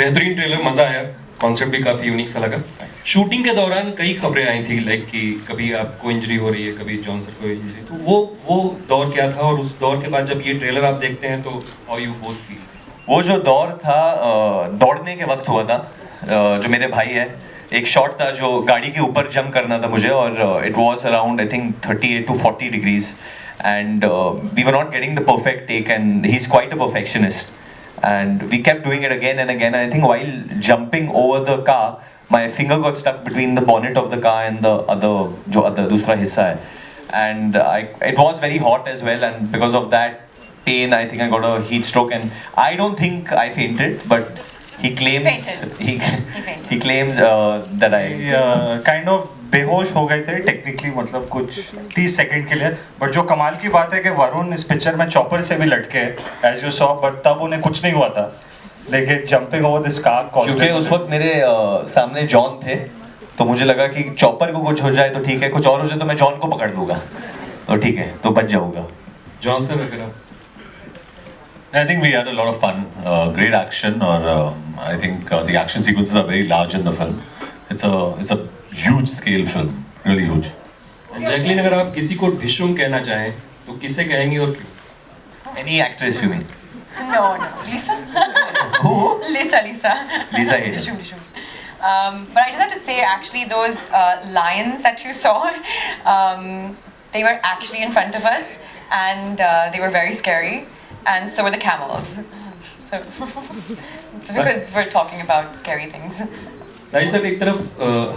बेहतरीन ट्रेलर, मजा आया, कॉन्सेप्ट भी काफी यूनिक सा लगा। शूटिंग के दौरान कई खबरें आई थी लाइक कि कभी आपको इंजरी हो रही है, कभी जॉन सर को इंजरी, तो वो दौर क्या था, और उस दौर के बाद जब ये ट्रेलर आप देखते हैं तो हाउ यू बोथ फील? वो जो दौर था दौड़ने के वक्त हुआ था। जो मेरे भाई है, एक शॉट था जो गाड़ी के ऊपर जंप करना था मुझे, और it was around I think 38 to 40 degrees, and we were not getting the perfect take, and he's quite a perfectionist, and we kept doing it again and again, and I think while jumping over the car my finger got stuck between the bonnet of the car and the other दूसरा हिस्सा है, and it was very hot as well, and because of that pain I think I got a heat stroke, and I don't think I fainted, but he claims he claims that I kind of बेहोश हो गए थे technically, मतलब कुछ 30 second के लिए। But जो कमाल की बात है कि वरुण इस पिक्चर में चॉपर से भी लटके एज यू सॉ, बट तब उन्हें कुछ नहीं हुआ था। देखिए जंपिंग ओवर दिस कार, क्योंकि उस वक्त मेरे सामने जॉन थे, तो मुझे लगा कि चॉपर को कुछ हो जाए तो ठीक है, कुछ और हो जाए तो मैं जॉन को पकड़ लूंगा, तो ठीक है, तो बच जाऊंगा। जॉन सर अगर आप I think we had a lot of fun, great action, or I think the action sequences are very large in the film. It's a huge scale film, really huge. Jacqueline, अगर आप किसी को ढिशुम कहना चाहें तो किसे कहेंगे और क्यों? Any actress you mean? No, Lisa. Who? Lisa. Lisa Hayden. Dishum. But I just have to say, actually, those lions that you saw, they were actually in front of us, and they were very scary. And so were the camels. So, just because we're talking about scary things. Sai sir, एक तरफ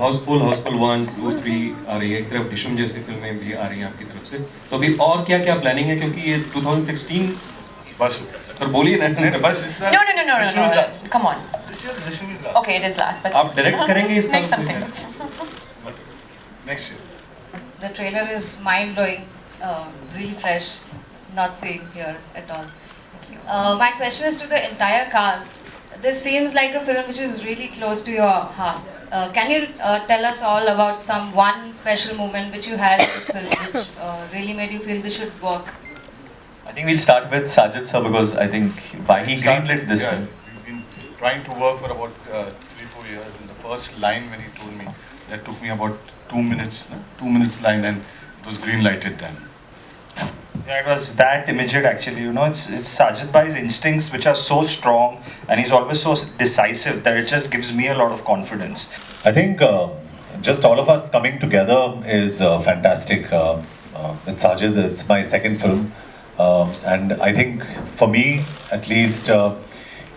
हाउसफुल 1, 2, 3 आ रही है, एक तरफ डिशुम जैसी फिल्में भी आ रही हैं आपकी तरफ से, तो अभी और क्या क्या प्लानिंग है, क्योंकि ये 2016 बस सर बोलिए ना। नहीं बस इस साल No. Come on. this year is last. Okay, it is last, but आप डायरेक्ट करेंगे इस make साल? something. next year. The trailer is mind-blowing, really fresh, not seeing here at all. My question is to the entire cast. This seems like a film which is really close to your hearts. Can you tell us all about one special moment which you had in this film which really made you feel this should work? I think we'll start with Sajid sir, because I think why he greenlit this film. We've been trying to work for about 3-4 years, and the first line when he told me, that took me about 2 minutes, 2 minutes line, and it was green lighted then. Yeah, it was that immediate actually. You know, it's Sajid Bhai's instincts which are so strong, and he's always so decisive that it just gives me a lot of confidence. I think just all of us coming together is fantastic. With Sajid, it's my second film, and I think for me, at least,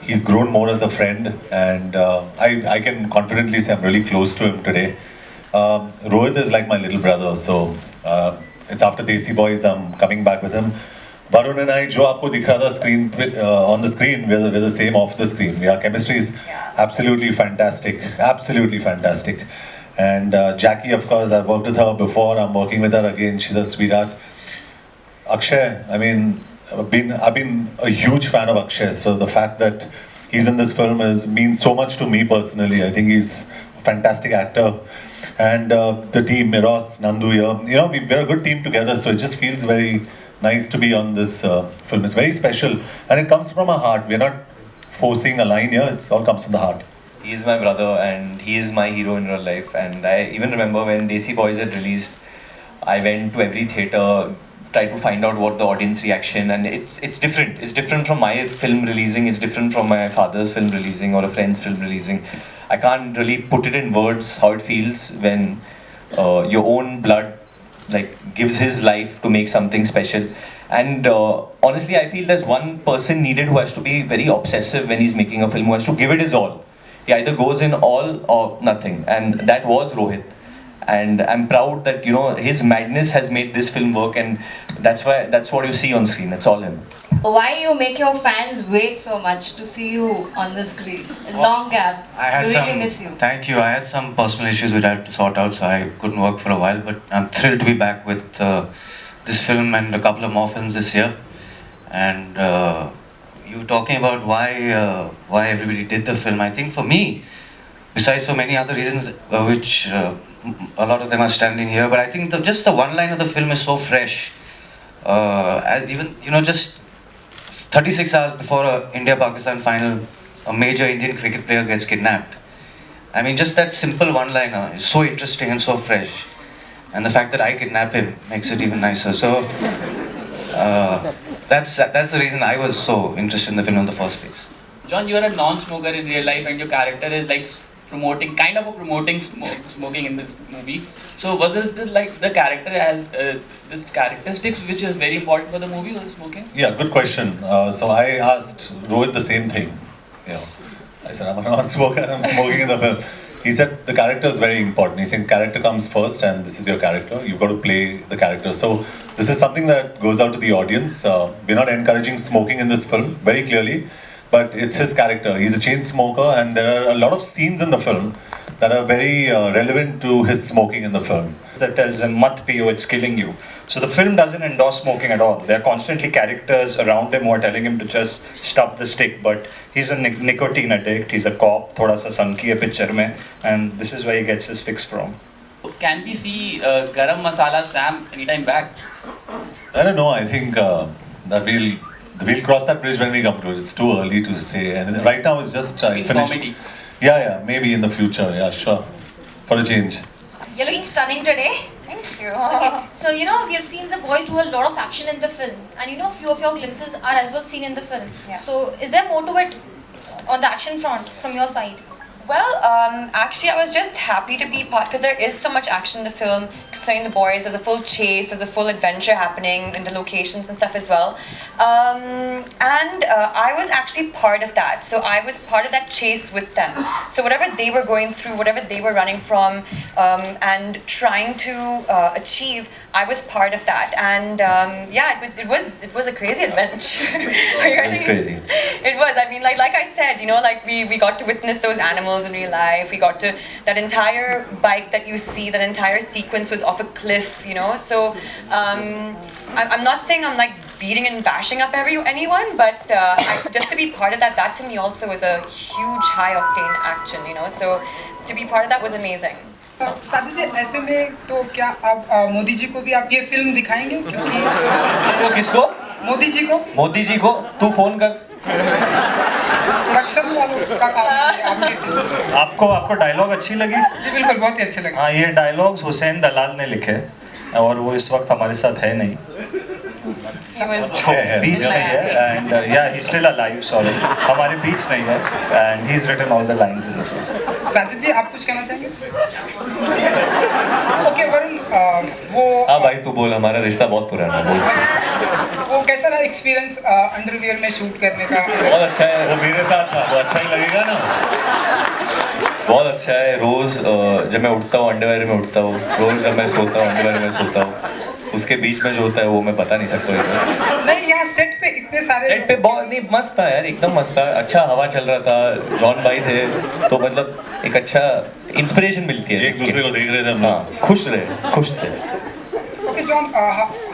he's grown more as a friend, and I can confidently say I'm really close to him today. Rohit is like my little brother, so it's after Desi Boys I'm coming back with him. Varun and I, जो आपको दिख रहा था screen on the screen, we're the same off the screen. Our chemistry is absolutely fantastic, And Jackie, of course, I've worked with her before. I'm working with her again. She's a sweetheart. Akshay, I mean, I've been a huge fan of Akshay. So the fact that he's in this film means so much to me personally. I think he's a fantastic actor. And the team, Miros, Nandu here, you know, we're a good team together. So it just feels very nice to be on this film. It's very special, and it comes from our heart. We're not forcing a line here. It all comes from the heart. He is my brother, and he is my hero in real life. And I even remember when Desi Boys had released, I went to every theatre, tried to find out what the audience reaction, and it's different. It's different from my film releasing. It's different from my father's film releasing or a friend's film releasing. I can't really put it in words how it feels when your own blood like gives his life to make something special. And honestly, I feel there's one person needed who has to be very obsessive when he's making a film, who has to give it his all. He either goes in all or nothing, and that was Rohit. And I'm proud that, you know, his madness has made this film work, and that's what you see on screen. It's all him. Why you make your fans wait so much to see you on the screen? A long gap. We really miss you. Thank you. I had some personal issues which I had to sort out, so I couldn't work for a while. But I'm thrilled to be back with this film and a couple of more films this year. And you talking about why everybody did the film. I think for me, besides for many other reasons, which a lot of them are standing here, but I think just the one line of the film is so fresh. As even, you know, just 36 hours before a India-Pakistan final, a major Indian cricket player gets kidnapped. I mean, just that simple one-liner is so interesting and so fresh. And the fact that I kidnap him makes it even nicer. So that's the reason I was so interested in the film in the first place. John, you are a non-smoker in real life, and your character is like promoting smoking in this movie. So was it the character has this characteristics which is very important for the movie, was smoking? Yeah, good question. So I asked Rohit the same thing. You know, I said, I'm a non-smoker and I'm smoking in the film. He said the character is very important. He said character comes first and this is your character. You've got to play the character. So this is something that goes out to the audience. We're not encouraging smoking in this film, very clearly. But it's his character. He's a chain smoker, and there are a lot of scenes in the film that are very relevant to his smoking in the film. That tells him, "Mat piyo, it's killing you." So the film doesn't endorse smoking at all. There are constantly characters around him who are telling him to just stop the stick. But he's a nicotine addict. He's a cop. Thoda sa sanki hai picture mein, and this is where he gets his fix from. Can we see Garam Masala Sam anytime back? I don't know. I think that we'll cross that bridge when we come to it. It's too early to say. And right now it's just In finished. comedy. Yeah, maybe in the future. Yeah, sure. For a change. You're looking stunning today. Thank you. Okay, so we have seen the boys do a lot of action in the film, and few of your glimpses are as well seen in the film. Yeah. So is there more to it on the action front from your side? Well, actually, I was just happy to be part because there is so much action in the film. Concerning the boys, there's a full chase, there's a full adventure happening in the locations and stuff as well. And I was actually part of that. So I was part of that chase with them. So whatever they were going through, whatever they were running from, and trying to achieve, I was part of that. And yeah, it was a crazy adventure. It was crazy. It was. I mean, like I said, we got to witness those animals in real life. We got to, that entire bike that you see, that entire sequence was off a cliff, So I'm not saying I'm like beating and bashing up anyone, but just to be part of that to me also was a huge high octane action, So to be part of that was amazing. साथी जी, ऐसे में तो क्या आप मोदी जी को भी आप ये फिल्म दिखाएंगे? क्योंकि किसको? मोदी जी को तू फोन कर. प्रोडक्शन वालों का काम है आपके फिल्म. आपको डायलॉग अच्छी लगी? जी बिल्कुल, बहुत ही अच्छे लगे. हाँ, ये डायलॉग्स हुसैन दलाल ने लिखे और वो इस वक्त हमारे साथ है नहीं. बीच नहीं है, and yeah, he's still alive. Sorry, हमारे बीच नहीं है, and he's written all the lines in the film. Sajid जी, आप कुछ कहना चाहेंगे? ओके वरुण, वो हाँ भाई तू बोल, हमारा रिश्ता बहुत पुराना है. बोल. वो कैसा रहा एक्सपीरियंस अंडरवियर में शूट करने का? बहुत अच्छा है. वो मेरे साथ था तो अच्छा ही लगेगा ना. बहुत अच्छा है. रोज जब मैं उठता हूँ अंडरवेयर में उठता हूँ. रोज जब मैं सोता हूँ अंडरवेयर में सोता हूँ. उसके बीच में जो होता है वो मैं बता नहीं सकता इधर. नहीं, यहाँ सेट पे इतने सारे सेट पे बहुत नहीं, मस्त था यार, एकदम मस्त था. अच्छा हवा चल रहा था, जॉन भाई थे, तो मतलब एक अच्छा इंस्पिरेशन मिलती है. एक दूसरे को देख रहे थे हम. हाँ, खुश थे. ओके जॉन,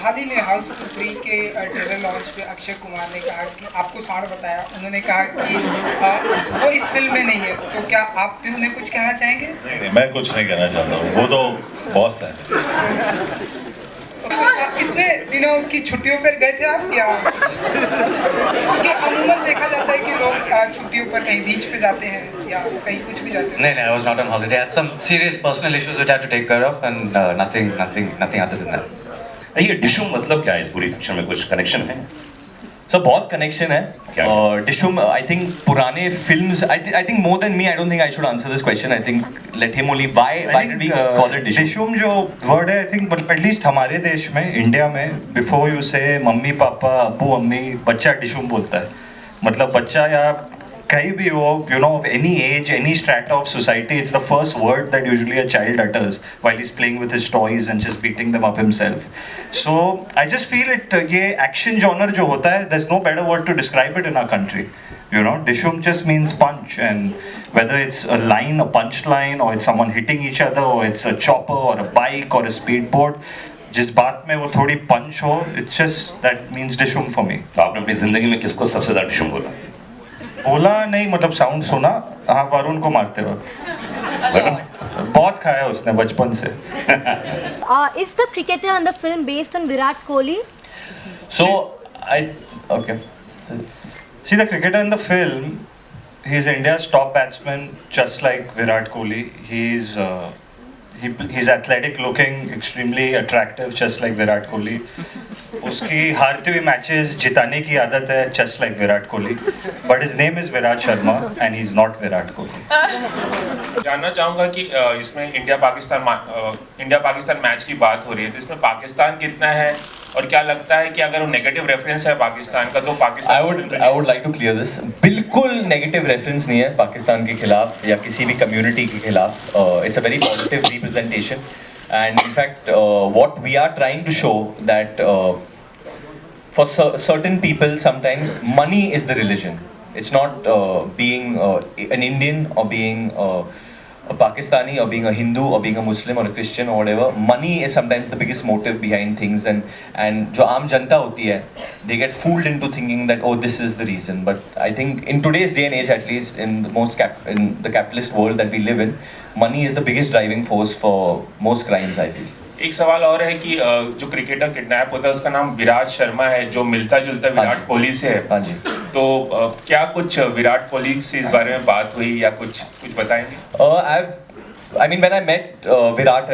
हाल ही में हाउसफुल 3 के ट्रेलर लॉन्च पे अक्षय कुमार ने कहा कि आपको साड़ बताया. उन्होंने कहा कि वो इस फिल्म में नहीं है. तो क्या आप भी उन्हें कुछ कहना चाहेंगे? नहीं, मैं कुछ नहीं कहना चाहता हूँ. वो तो बॉस है. इतने दिनों की छुट्टियों पर गए थे आप या? क्योंकि अमूमन देखा जाता है कि लोग छुट्टियों पर कहीं बीच पे जाते हैं या कहीं कुछ भी जाते हैं. No, I was not on holiday. I had some serious personal issues which I had to take care of, and nothing other than that. ये डिशुम मतलब क्या है? इस पूरी फिक्शन में कुछ कनेक्शन है? सो बहुत कनेक्शन है. डिशुम आई थिंक पुराने films, I think more than me, I don't think I should answer this question. I think let him only. Why did we call it Dishoom? Dishoom जो वर्ड है, आई थिंक एटलीस्ट हमारे देश में, India में, before you से mummy papa अब्बू अम्मी, बच्चा डिशुम बोलता है. मतलब बच्चा या कहीं भी हो, of any age, any strata of society, it's the first word that usually a child utters while he's playing with his toys and just beating them up himself. So I just feel it, ये action genre जो होता है, there's no better word to describe it in our country. Dishum just means punch, and whether it's a line, a punch line, or it's someone hitting each other, or it's a chopper, or a bike, or a speedboat, जिस बात में वो थोड़ी punch हो, it's just that means Dishum for me. तो आपने अपनी जिंदगी में किसको सबसे ज्यादा डिशुम बोला नहीं, मतलब साउंड सुना. हाँ, वरुण को मारते वक्त बहुत खाया उसने बचपन से. Is the cricketer in the film based on Virat Kohli? So, okay. See, the cricketer in the film He's India's top batsman, just like Virat Kohli. He's athletic looking, extremely attractive, just like Virat Kohli. उसकी हारते हुए matches जिताने की आदत है, just like Virat Kohli. But his name is Virat Sharma and he's not Virat Kohli. जानना चाहूँगा कि इसमें इंडिया पाकिस्तान मैच की बात हो रही है, तो इसमें पाकिस्तान कितना है और क्या लगता है कि अगर वो नेगेटिव रेफरेंस है पाकिस्तान का तो Pakistan I would like to clear this. बिल्कुल नेगेटिव रेफरेंस नहीं है पाकिस्तान के खिलाफ या किसी भी कम्युनिटी के खिलाफ. It's a very positive representation, and in fact, what we are trying to show that for certain people sometimes money is the religion. It's not being an Indian or being a Pakistani or being a Hindu or being a Muslim or a Christian or whatever. Money is sometimes the biggest motive behind things, and जो आम जनता होती है, they get fooled into thinking that oh this is the reason. But I think in today's day and age, at least in the capitalist world that we live in, money is the biggest driving force for most crimes, I feel. एक सवाल और है कि जो cricketer kidnap होता है उसका नाम विराट शर्मा है, जो मिलता जुलता विराट कोहली से है. हाँ जी. तो क्या कुछ विराट कोहली से इस बारे में बात हुई या कुछ बताएंगे? I mean, when I met Virat,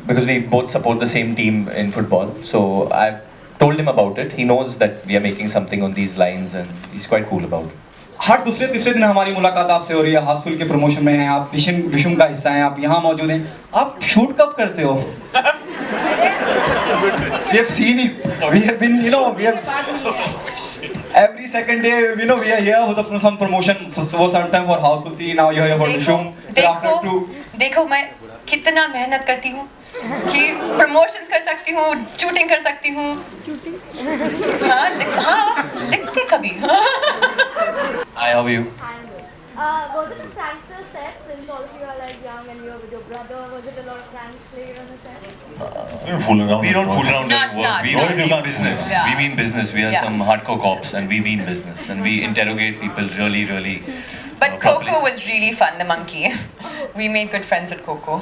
because we both support the same team in football, so I've told him about it. He knows that we are making something on these lines, and he's quite cool about it. हर दूसरे तीसरे दिन हमारी मुलाकात आपसे हो रही है. हाउसफुल के प्रमोशन में हैं आप, विषम का हिस्सा हैं आप, यहाँ मौजूद हैं. आप शूट कब करते हो? We have seen you. We have been, we have every second day, we are here for some promotion. For some time for Houseful 3, now you are here for Vishum. देखो मैं कितना मेहनत करती हूँ कि प्रमोशंस कर सकती हूँ, शूटिंग कर सकती हूँ. हाँ लिखते कभी. Hi, how are you? Was it a prankster set since all of you are like young and you were with your brother? Was it a lot of pranks played on the set? We don't fool around. We don't fool around Not- at work. not- We not- mean business. Yeah. We mean business. We are Yeah. some hardcore cops, and we mean business, and we interrogate people really, really. But properly. Coco was really fun, the monkey. We made good friends with Coco.